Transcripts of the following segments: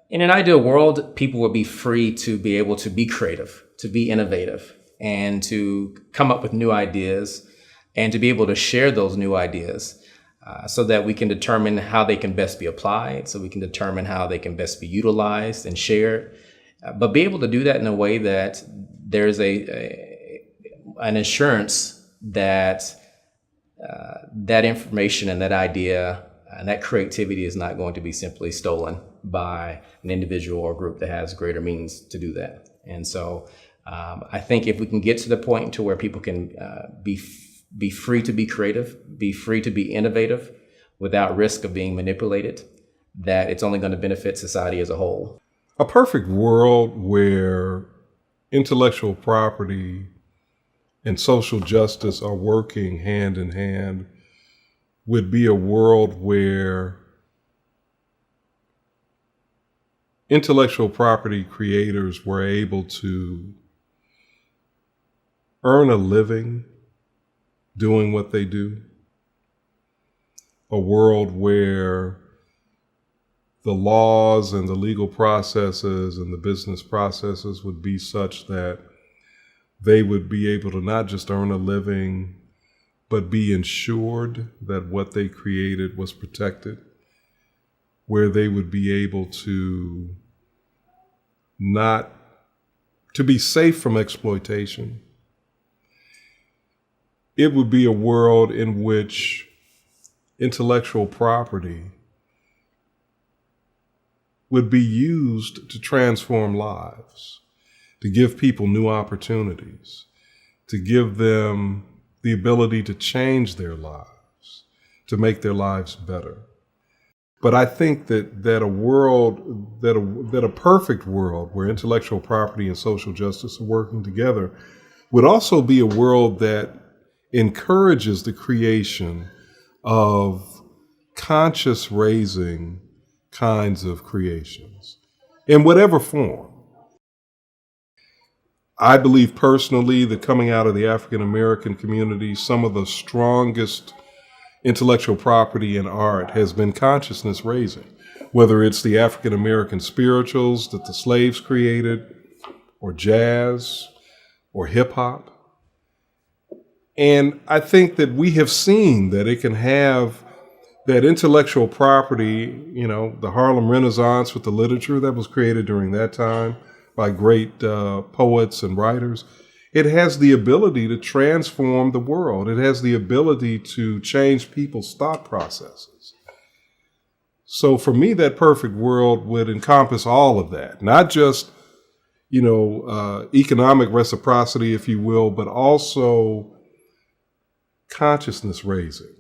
In an ideal world, people would be free to be able to be creative, to be innovative, and to come up with new ideas, and to be able to share those new ideas so that we can determine how they can best be applied, so we can determine how they can best be utilized and shared, but be able to do that in a way that there's an assurance that that information and that idea and that creativity is not going to be simply stolen by an individual or group that has greater means to do that. And so I think if we can get to the point to where people can be free to be creative, be free to be innovative without risk of being manipulated, that it's only going to benefit society as a whole. A perfect world where intellectual property and social justice are working hand in hand would be a world where intellectual property creators were able to earn a living doing what they do. A world where the laws and the legal processes and the business processes would be such that they would be able to not just earn a living, but be ensured that what they created was protected, where they would be able to be safe from exploitation. It would be a world in which intellectual property would be used to transform lives, to give people new opportunities, to give them the ability to change their lives, to make their lives better. But I think that a perfect world where intellectual property and social justice are working together would also be a world that encourages the creation of conscious raising kinds of creations in whatever form. I believe personally that coming out of the African American community, some of the strongest intellectual property in art has been consciousness raising, whether it's the African American spirituals that the slaves created, or jazz, or hip hop. And I think that we have seen that it can have that intellectual property, the Harlem Renaissance with the literature that was created during that time by great poets and writers. It has the ability to transform the world. It has the ability to change people's thought processes. So for me, that perfect world would encompass all of that, not just, economic reciprocity, if you will, but also consciousness raising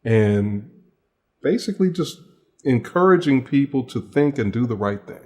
and basically just encouraging people to think and do the right thing.